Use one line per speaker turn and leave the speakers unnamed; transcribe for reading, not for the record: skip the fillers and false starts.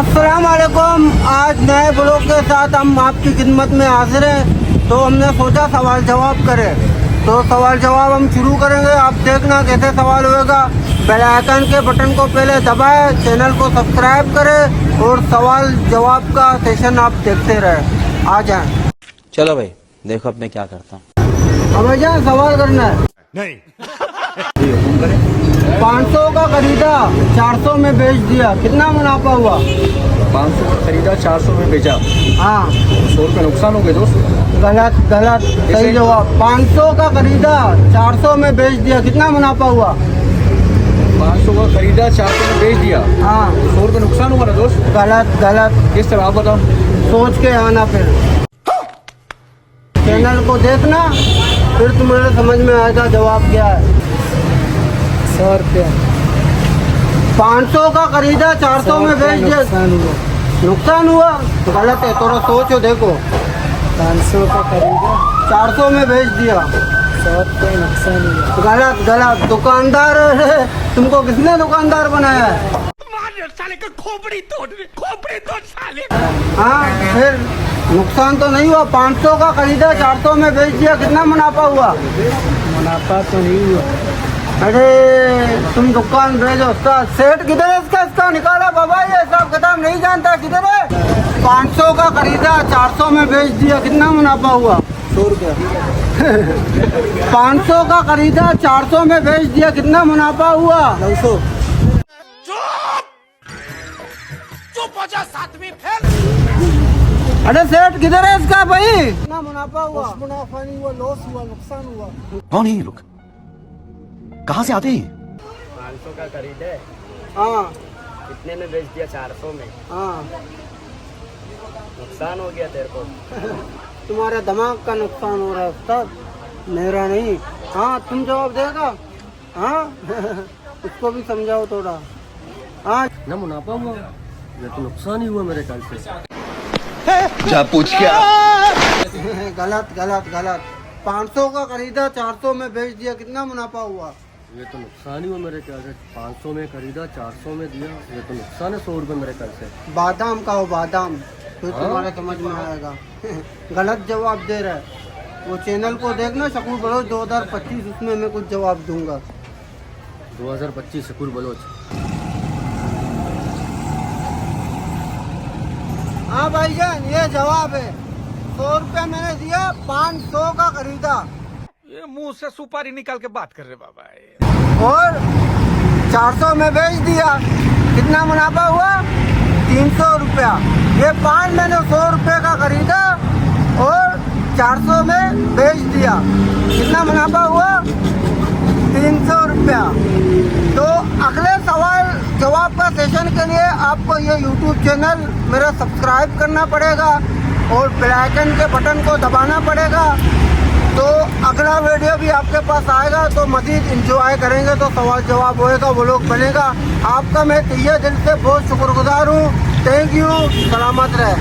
अस्सलाम वालेकुम। आज नए ब्लॉग के साथ हम आपकी खिदमत में हाजिर हैं। तो हमने सोचा सवाल जवाब करें, तो सवाल जवाब हम शुरू करेंगे। आप देखना कैसे सवाल होगा। बेल आइकन के बटन को पहले दबाएं, चैनल को सब्सक्राइब करें और सवाल जवाब का सेशन आप देखते रहें। आ जाएं।
चलो भाई देखो अब मैं क्या करता हूँ।
अब भैया सवाल करना है।
नहीं
500 का खरीदा 400 में बेच दिया, कितना मुनाफा हुआ?
500 का खरीदा 400 में बेचा,
हाँ
100 रुपये नुकसान हो गए दोस्त।
गलत गलत, सही जवाब। 500 का खरीदा 400 में बेच दिया, कितना मुनाफा हुआ?
500 का खरीदा 400 में बेच दिया,
हाँ
100 रुपये नुकसान हुआ ना दोस्त।
गलत गलत,
किस तरह आप बताओ।
सोच के आना, फिर चैनल को देखना, फिर तुम्हारे समझ में आएगा जवाब क्या है।
100 रुपया
500 का खरीदा 400 में बेच दिया, नुकसान हुआ। गलत है, थोड़ा सोचो देखो।
500 का खरीदा
400 में बेच दिया,
100 रुपये नुकसान हुआ।
गलत गलत। दुकानदार है, तुमको किसने दुकानदार बनाया है?
साले का खोपड़ी तोड़ साले।
हाँ फिर नुकसान तो नहीं हुआ। 500 का खरीदा 400 में बेच दिया, कितना मुनाफा हुआ?
मुनाफा तो नहीं हुआ।
अरे तुम दुकान भेजो। सेठ किधर है इसका निकाला बाबा, ये सब किताब नहीं जानता, किधर है? 500 का खरीदा 400 में बेच दिया, कितना मुनाफा हुआ?
100 रुपया
500 का खरीदा 400 में बेच दिया, कितना मुनाफा हुआ?
900।
चुप हो जा सातवीं फेल।
अरे सेठ किधर है इसका भाई? कितना मुनाफा हुआ?
मुनाफा नहीं हुआ, लॉस हुआ, नुकसान हुआ।
कौन है ये लोग, कहाँ से आते हैं?
500 का खरीदे,
हाँ
कितने में बेच दिया? 400 में,
हाँ
नुकसान हो गया तेरे को।
तुम्हारे दिमाग का नुकसान हो रहा है उस्ताद, मेरा नहीं। हाँ तुम जवाब देगा। हाँ उसको भी समझाओ थोड़ा। हाँ
ना मुनाफा हुआ, ये तो नुकसान ही हुआ मेरे ख्याल से।
जा पूछ क्या।
गलत गलत गलत। 500 का खरीदा 400 में बेच दिया, कितना मुनाफा हुआ?
ये तो नुकसान ही हुआ मेरे ख्याल से। 500 में खरीदा 400 में दिया, ये तो नुकसान है 100 रुपये मेरे ख्याल से।
बादाम का हो बादाम, फिर तुम्हारे समझ में आएगा। गलत जवाब दे रहा है। वो चैनल को देखना, शकूर बलोच 2025, उसमें मैं कुछ जवाब दूंगा।
2025 शकूर बलोच।
हाँ भाईजान ये जवाब है। 100 रुपया मैंने दिया, 500 का खरीदा
ये मुंह से सुपारी निकाल के बात कर रहे बाबा।
और 400 में बेच दिया, कितना मुनाफा हुआ? 300 रुपया। ये पान मैंने 100 रुपये का खरीदा और 400 में बेच दिया, कितना मुनाफा हुआ? 300 रुपया। तो अगले सवाल जवाब का सेशन के लिए आपको ये YouTube चैनल मेरा सब्सक्राइब करना पड़ेगा और बेल आइकन के बटन को दबाना पड़ेगा। तो अगला वीडियो भी आपके पास आएगा, तो मज़ीद इंजॉय करेंगे। तो सवाल जवाब होएगा, वो लोग बनेगा। आपका मैं तहे दिल से बहुत शुक्रगुजार हूँ। Thank you. सलामत रहे।